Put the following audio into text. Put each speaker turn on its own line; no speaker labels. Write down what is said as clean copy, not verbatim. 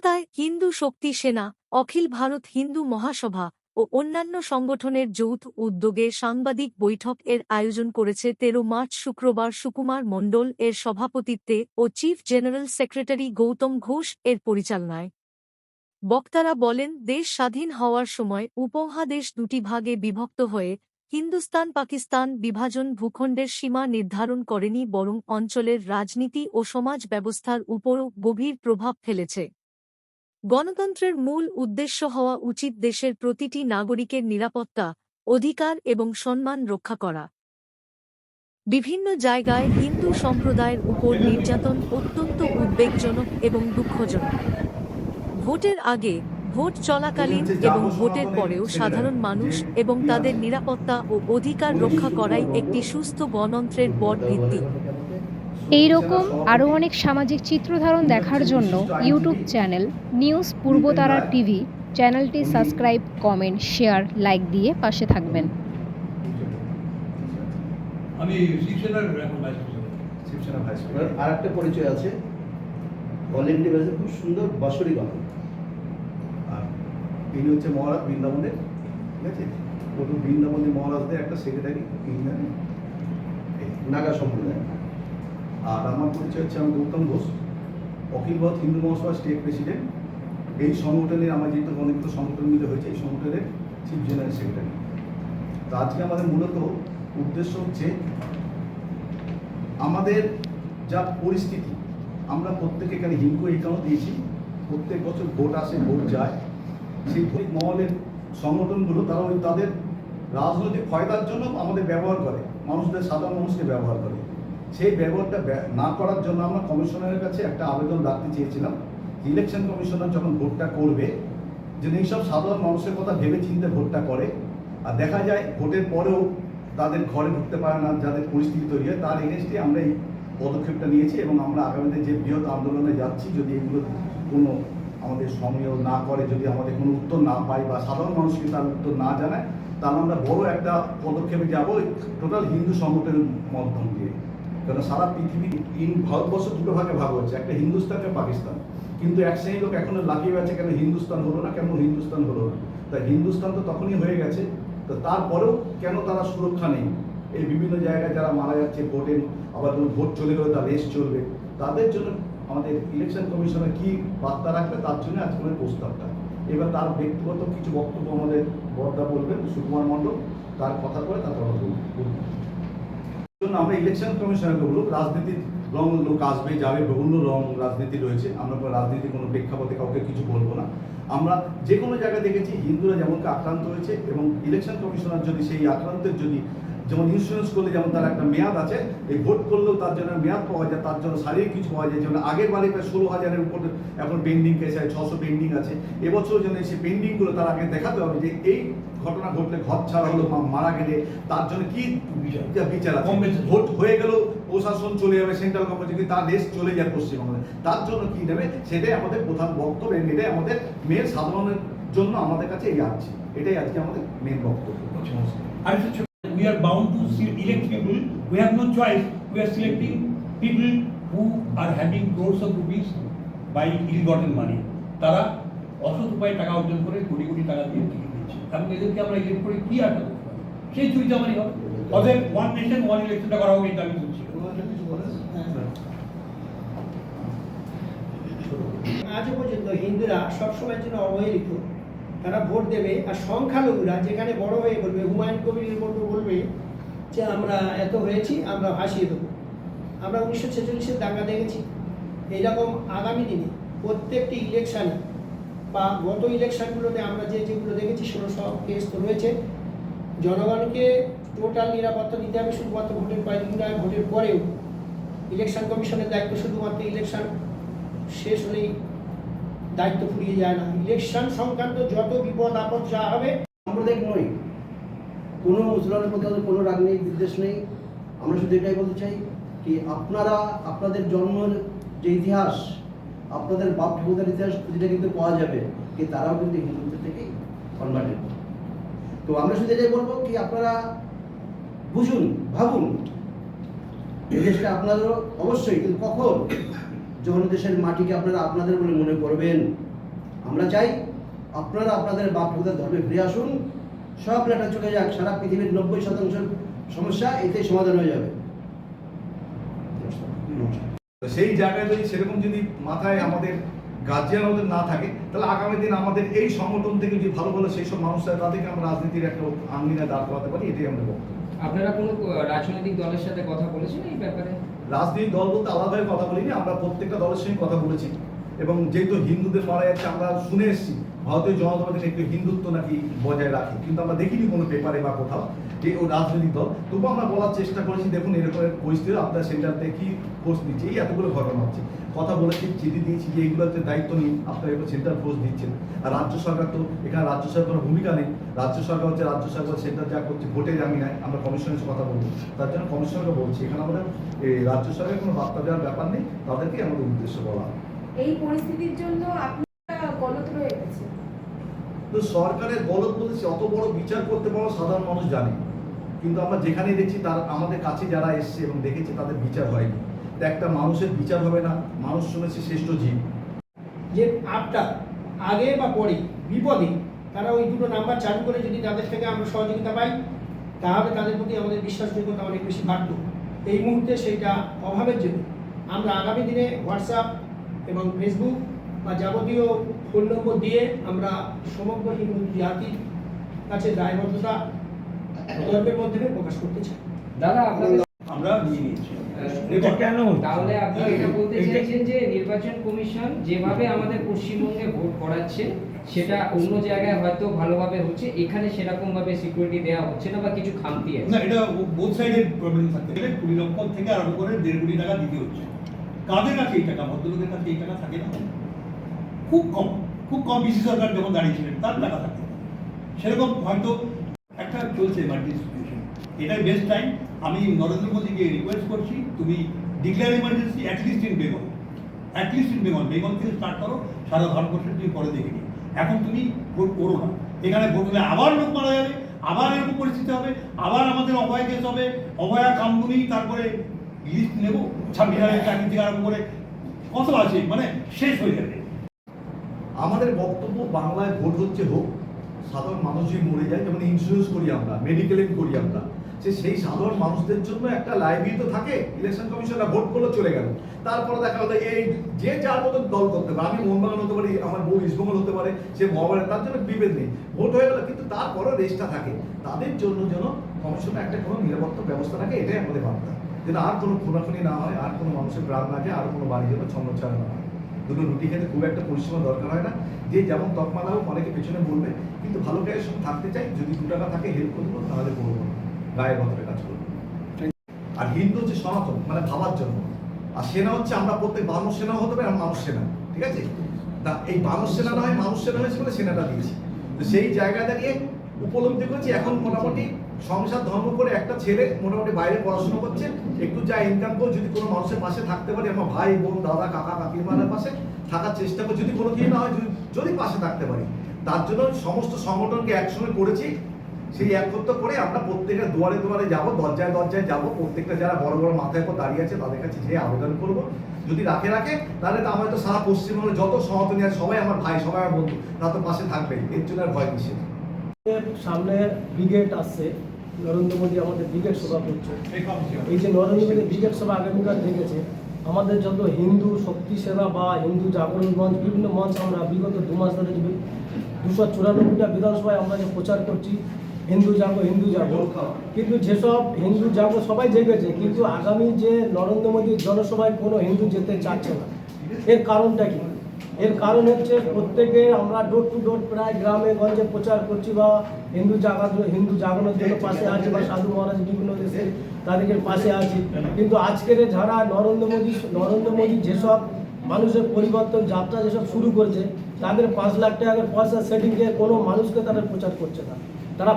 কলকাতায় হিন্দু শক্তি সেনা, অখিল ভারত হিন্দু মহাসভা ও অন্যান্য সংগঠনের যৌথ উদ্যোগে সাংবাদিক বৈঠক এর আয়োজন করেছে ১৩ মার্চ শুক্রবার সুকুমার মণ্ডল এর সভাপতিত্বে ও chief general secretary Gautam Ghosh এর পরিচালনায়। বক্তারা বলেন, দেশ স্বাধীন হওয়ার সময় উপমহাদেশ দুটি ভাগে বিভক্ত হয়ে হিন্দুস্তান পাকিস্তান বিভাজন ভূখণ্ডের সীমা নির্ধারণ করেনি, বরং অঞ্চলের রাজনীতি ও সমাজ ব্যবস্থার উপরও গভীর প্রভাব ফেলেছে। গণতন্ত্রের মূল উদ্দেশ্য হওয়া উচিত দেশের প্রতিটি নাগরিকের নিরাপত্তা, অধিকার এবং সম্মান রক্ষা করা। বিভিন্ন জায়গায় হিন্দু সম্প্রদায়ের উপর নির্যাতন অত্যন্ত উদ্বেগজনক এবং দুঃখজনক। ভোটের আগে, ভোট চলাকালীন এবং ভোটের পরেও সাধারণ মানুষ এবং তাদের নিরাপত্তা ও অধিকার রক্ষা করাই একটি সুস্থ গণতন্ত্রের বড় ভিত্তি।
এই রকম আরও অনেক সামাজিক চিত্রধারণ দেখার জন্য YouTube channel news Purbatara TV চ্যানেলটি সাবস্ক্রাইব, কমেন্ট, শেয়ার, লাইক দিয়ে পাশে থাকবেন।
আমি শিবসেনার এখন vice president.
Shiv Sena vice president. আর একটা পরিচয় আছে, অল ইন্ডিয়া বেসে খুব সুন্দর বাঁশরি গান। আর ইনি হচ্ছে মহারাজ বৃন্দাবনের, ঠিক আছে, প্রথম বৃন্দাবনের মহারাজদের একটা সেক্রেটারি নাগা সম্প্রদায়। আর আমার পরিচয় হচ্ছে, আমি গৌতম ঘোষ, অখিল ভারত হিন্দু মহাসভা স্টেট প্রেসিডেন্ট। এই সংগঠনের আমার যেহেতু অনেকগুলো সংগঠন মিলে হয়েছে, এই সংগঠনের চিফ জেনারেল সেক্রেটারি। তো আজকে আমাদের মূলত উদ্দেশ্য হচ্ছে, আমাদের যা পরিস্থিতি, আমরা প্রত্যেকে এখানে হিন্দু এই কারণে দিয়েছি, প্রত্যেক বছর ভোট আসে, ভোট যায়, সেই মহলের সংগঠনগুলো তারা ওই তাদের রাজনৈতিক ফায়দার জন্য আমাদের ব্যবহার করে, মানুষদের, সাধারণ মানুষকে ব্যবহার করে। সেই ব্যবহারটা না করার জন্য আমরা কমিশনারের কাছে একটা আবেদন রাখতে চেয়েছিলাম, ইলেকশন কমিশনার যখন ভোটটা করবে যেন এইসব সাধারণ মানুষের কথা ভেবে চিন্তে ভোটটা করে। আর দেখা যায় ভোটের পরেও তাদের ঘরে ঢুকতে পারে না, যাদের পরিস্থিতি তৈরি হয়, তার এগেনস্টে আমরা এই পদক্ষেপটা নিয়েছি এবং আমরা আগামীতে যে বৃহৎ আন্দোলনে যাচ্ছি, যদি এগুলো কোনো আমাদের সমীহ না করে, যদি আমাদের কোনো উত্তর না পাই বা সাধারণ মানুষকে তার উত্তর না জানায়, তাহলে আমরা বড় একটা পদক্ষেপে যাব টোটাল হিন্দু সংগঠনের মাধ্যম দিয়ে। কারণ সারা পৃথিবী, ভারতবর্ষ দুটো ভাগে ভাগ হচ্ছে, একটা হিন্দুস্তান একটা পাকিস্তান, কিন্তু এক শ্রেণী লোক এখনো লাফিয়ে গেছে, কেন হিন্দুস্তান হলো না, কেন হিন্দুস্তান হলো না। তাই হিন্দুস্তান তো তখনই হয়ে গেছে, তো তারপরেও কেন তারা সুরক্ষা নেই? এই বিভিন্ন জায়গায় যারা মারা যাচ্ছে ভোটে, আবার ভোট চলে গেলে তার রেস চলবে, তাদের জন্য আমাদের ইলেকশন কমিশনের কি বার্তা রাখবে, তার জন্য আজকের প্রস্তাবটা। এবার তার ব্যক্তিগত কিছু বক্তব্য আমাদের বর্দা বলবেন, সুকুমার মণ্ডল, তার কথা করে তারপর জন্য আমরা ইলেকশন কমিশনারকে বলব, রাজনীতির রং লোক আসবে যাবে, বিভিন্ন রং রাজনীতি রয়েছে, আমরা রাজনীতির কোনো প্রেক্ষাপটে কাউকে কিছু বলবো না। আমরা যে কোনো জায়গায় দেখেছি হিন্দুরা যেমনকে আক্রান্ত হয়েছে, এবং ইলেকশন কমিশনার যদি সেই আক্রান্তের যদি, যেমন ইন্স্যুরেন্স করলে যেমন তার একটা মেয়াদ আছে, এই ভোট করলেও তার জন্য মেয়াদ পাওয়া যায়, তার জন্য শারীরিক কিছু পাওয়া যায়। যেমন আগের বারে প্রায় 16,000-এর উপর এখন পেন্ডিং কেস আছে, 600 পেন্ডিং আছে। এবছর যেন সেই পেন্ডিংগুলো তার আগে দেখাতে হবে যে এই ঘটনা ঘটলে, ঘর ছাড়া হলো, মারা গেলে তার জন্য কি বিচার আছে। ভোট হয়ে গেলেও প্রশাসন চলে যাবে, সেন্ট্রাল গভর্নমেন্ট যদি তার রেস চলে যায় পশ্চিমবঙ্গে, তার জন্য কি নেবে, সেটাই আমাদের প্রধান বক্তব্য, এটাই আমাদের মেন সাধারণের জন্য আমাদের কাছে এই আছে, এটাই আজকে আমাদের মেন বক্তব্য।
We are bound to elect people. We have no choice. We are selecting people who are having crores of rupees by ill-gotten money. তারা অসৎ উপায়ে টাকা অর্জন করে কোটি কোটি টাকা দিয়ে টিকিট দিচ্ছে, এবং এদেরকে আমরা ইলেক্ট করে কি আশা করতে পারি? সেই চুরিটা আমারই হবে। অতএব ওয়ান নেশন ওয়ান ইলেকশনটা করা হবে, এটা আমি বলছি।
আজও পর্যন্ত হিন্দুরা সবসময়ের জন্য অবহেলিত। তারা ভোট দেবে, আর সংখ্যালঘুরা যেখানে বড় হয়ে বলবে, হুমায়ুন কবিরের মতো বলবে যে আমরা এত হয়েছি, আমরা ভাসিয়ে দেবো। আমরা 1946-এর দাঙ্গা দেখেছি। এইরকম আগামী দিনে প্রত্যেকটি ইলেকশানে বা গত ইলেকশানগুলোতে আমরা যেগুলো দেখেছি, সেগুলো সব কেস তো রয়েছে। জনগণকে টোটাল নিরাপত্তা দিতে হবে, শুধুমাত্র ভোটের কয়েকদিন আগে, ভোটের পরেও। ইলেকশন কমিশনের দায়িত্ব শুধুমাত্র ইলেকশন শেষ হলেই দায়িত্ব ফুরিয়ে যায় না। ইলেকশন সংক্রান্ত যত বিপদ আপদ যা হবে,
সাম্প্রদায়িক নই, কোনো মুসলমানের প্রতি কোনো রাগ নেই, বিদ্বেষ নেই। আমরা শুধু এটাই বলতে চাই কি, আপনারা আপনাদের জন্মের যে ইতিহাস, আপনাদের বাপ ঠাকুরদার ইতিহাস যেটা কিন্তু পাওয়া যাবে, কি তারাও কিন্তু হিন্দুত্ব থেকেই কনভার্টেড। তো আমরা শুধু এটাই বলবো কি, আপনারা বুঝুন, ভাবুন, এই দেশটা আপনাদেরও অবশ্যই, কিন্তু কখন, যখন দেশের মাটিকে আপনারা আপনাদের বলে মনে করবেন,
আমরা চাই আপনারা আপনাদের বাপদাদার ধর্মে ফিরে আসুন, সব লেটা চলে যাক, সারা পৃথিবীর 90% সমস্যা এতেই সমাধান হয়ে যাবে।
তো সেই জায়গায় যদি সেরকম যদি মাথায় আমাদের গার্জিয়ান আমাদের না থাকে, তাহলে আগামী দিন আমাদের এই সংগঠন থেকে যদি ভালো ভালো সেই সব মানুষরা তাদেরকে আমরা রাজনীতির একটা আঙ্গিনায় দাঁড় করাতে পারি, এটাই আমাদের বক্তব্য।
আপনারা কোনো রাজনৈতিক দলের সাথে কথা বলেছেন এই ব্যাপারে?
রাজনৈতিক দল বলতে আলাদাভাবে কথা বলিনি, আমরা প্রত্যেকটা দলের সঙ্গে কথা বলেছি। এবং যেহেতু হিন্দুদের মারা যাচ্ছে, আমরা শুনে এসেছি ভারতীয় জনতা পার্টি একটু হিন্দুত্ব নাকি বজায় রাখে, কিন্তু আমরা দেখিনি কোনো পেপারে বা কোথাও যে ও রাজনৈতিক দল। তবু আমরা বলার চেষ্টা করেছি, দেখুন এরকম পরিস্থিতি আপনার সেন্টার থেকে কি ফোর্স দিচ্ছে, এই এতগুলো ঘটনা হচ্ছে, কথা বলেছি, চিঠি দিয়েছি যে এইগুলোতে দায়িত্ব নিন, আপনারা এগুলো সেন্টার ফোর্স দিচ্ছেন। আর রাজ্য সরকার তো এখানে রাজ্য সরকারের ভূমিকা নেই, রাজ্য সরকার হচ্ছে রাজ্য সরকার সেন্টার যা করছে ভোটে আমি নাই, আমরা কমিশনের সাথে কথা বলবো, তার জন্য কমিশনকে বলছি এখানে আমাদের রাজ্য সরকারের কোনো বার্তা দেওয়ার ব্যাপার নেই, তাদেরকে আমাদের উদ্দেশ্য বলা।
এই পরিস্থিতির জন্য আপনারা গলত রয়ে গেছে।
তো সরকারের গলত বলেছে, অত বড় বিচার করতে পারো সাধারণ মানুষ জানে, কিন্তু আমরা যেখানেই দেখছি তার আমাদের কাছে যারা এসছে এবং দেখেছে তাদের বিচার হয়নি। তো একটা মানুষের বিচার হবে না, মানুষ শুনেছে শ্রেষ্ঠ জীব।
যে আপটা আগে বা পরে বিপদে তারা ওই দুটো নাম্বার চালু করে যদি তাদের থেকে আমরা সহযোগিতা পাই, তাহলে তাদের প্রতি আমাদের বিশ্বাসযোগ্যতা অনেক বেশি বাড়ত। এই মুহূর্তে সেইটা অভাবের জন্য আমরা আগামী দিনে হোয়াটসঅ্যাপ এবং ফেসবুক বা যাবতীয় ফোন নম্বর দিয়ে আমরা সমগ্র হিন্দু জাতির কাছে দায়বদ্ধতা গর্বের মাধ্যমে প্রকাশ করতে চাই।
দাদা আপনাদের
আমরা নিয়ে নিয়েছি।
তাহলে আপনি এটা বলতে চাইছেন যে নির্বাচন কমিশন যেভাবে আমাদের পশ্চিমবঙ্গে ভোট করাচ্ছে সেটা অন্য জায়গায় হয়তো ভালোভাবে হচ্ছে, এখানে সেরকম ভাবে সিকিউরিটি দেওয়া হচ্ছে না বা কিছু খামতি আছে?
না, এটা বোথ সাইডের প্রবলেম থাকতে গেলে 20 লক্ষ থেকে আরম্ভ করে 1.5 কোটি টাকা দিতে হচ্ছে। কাদের কাছে এই টাকা? ভদ্রলোকের কাছে এই টাকা থাকে না, খুব কম। পিসি সরকার যখন দাঁড়িয়েছিলেন তার টাকা থাকে, সেরকম হয়তো একটা চলছে মাল্টি-সিচুয়েশন। এটাই বেস্ট টাইম। আমি নরেন্দ্র মোদীকে রিকোয়েস্ট করছি, তুমি declare emergency at least in Bengal, Bengal থেকে স্টার্ট করো, সারা ভারতবর্ষের তুমি পরে দেখে নিও। এখন তুমি ভোট করো না, এখানে ভোট হলে আবার লোক মারা যাবে, আবার এরকম পরিস্থিতি হবে, আবার আমাদের অভয় কেস হবে, অভয়া কামদুনি, তারপরে লিস্ট নেব 26,000 চাকরি থেকে আরম্ভ করে কত আছে, মানে শেষ হয়ে যাবে।
আমাদের বক্তব্য বাংলায় ভোট হচ্ছে হোক, সাধারণ মানুষ যদি মরে যায়, যেমন ইন্স্যুরেন্স করি আমরা, মেডিকেল করি আমরা, সেই সাধারণ মানুষদের জন্য একটা লাইব্রেরি তো থাকে। ইলেকশন কমিশনরা ভোট করলো চলে গেল, তারপরে দেখা হলো এই যে যার মতো দল করতে পারে, আমি মোহনবাগান হতে পারি, আমার বউ ইস্টবেঙ্গল হতে পারে, সে মহাবারে, তার জন্য বিভেদ নেই, ভোট হয়ে গেল, কিন্তু তারপরে রেসটা থাকে। তাদের জন্য যেন কমিশনে একটা কোনো নিরাপত্তা ব্যবস্থা থাকে, এটাই আমাদের বার্তা, যেন আর কোনো খুনাখুনি না হয়, আর কোনো মানুষের প্রাণ না যায়, আর কোনো বাড়ি যেন ছন্নছাড়া না হয়। দুটো রুটি খেতে খুব একটা পরিশ্রম দরকার হয় না, যে যেমন তকমা লাভ অনেকে পেছনে বলবে, কিন্তু ভালো কাজের সঙ্গে থাকতে চাই, যদি 2 টাকা থাকে হেল্প করবো, তাহলে করবো না, গায়ে গতরে কাজ করবো। আর হিন্দু হচ্ছে সনাতন, মানে ভাবার জন্য, আর সেনা হচ্ছে আমরা প্রত্যেক বানর সেনা হতে পারে, মানুষ সেনা, ঠিক আছে? তা এই বানর সেনা না হয় মানুষ সেনা হয়েছে বলে সেনাটা দিয়েছি। তো সেই জায়গা দাঁড়িয়ে উপলব্ধি করছি এখন মোটামুটি সংসার ধর্ম করে একটা ছেলে মোটামুটি বাইরে পড়াশোনা করছে, একটু যা ইনকাম করে যদি কোনো মানুষের পাশে থাকতে পারি, আমার ভাই বোন দাদা কাকা কাকিমাদের পাশে থাকার চেষ্টা করি, যদি কোনো কিছু না হয় যদি পাশে থাকতে পারি, তার জন্য সমস্ত সংগঠনকে একসঙ্গে করেছি। সেই একত্র করে আমরা প্রত্যেকের দুয়ারে দুয়ারে যাবো, দরজায় দরজায় যাবো, প্রত্যেকটা যারা বড় বড় মাথায় উপর দাঁড়িয়ে আছে তাদের কাছে যেয়ে আবেদন করবো, যদি রাখে তাহলে তো আমার তো সারা পশ্চিমবঙ্গে যত সনাতনী আছে সবাই আমার ভাই, সবাই আমার বন্ধু, তারা তো পাশে থাকবেই, এর জন্য আর ভয় কিসের।
সামনে ব্রিগেড আসছে, নরেন্দ্র মোদী আমাদের ব্রিগেড সভা করছে। এই যে নরেন্দ্র মোদী ব্রিগেড সভা আগামীকাল দেখেছে, আমাদের যত হিন্দু শক্তি সেনা বা হিন্দু জাগরণ মঞ্চ, বিভিন্ন মঞ্চ আমরা বিগত 2 মাস ধরে 294টা বিধানসভায় আমরা যে প্রচার করছি হিন্দু জাগো, কিন্তু যেসব হিন্দু জাগো সবাই জেগেছে, কিন্তু আগামী যে নরেন্দ্র মোদীর জনসভায় কোনো হিন্দু যেতে চাচ্ছে না। এর কারণটা কি? এর কারণ হচ্ছে প্রত্যেকে আমরা ডোর টু ডোর প্রায় গ্রামে গঞ্জে প্রচার করছি, বা হিন্দু জাগানোর জন্য পাশে আছি, বা সাধু মহারাজ বিভিন্ন দেশে তাদেরকে পাশে আছি, কিন্তু আজকের যারা নরেন্দ্র মোদী যেসব মানুষের পরিবর্তন যাত্রা যেসব শুরু করছে, তাদের 5 লাখ টাকা পয়সা সেটিংয়ে কোনো মানুষকে তাদের প্রচার করছে না। তারা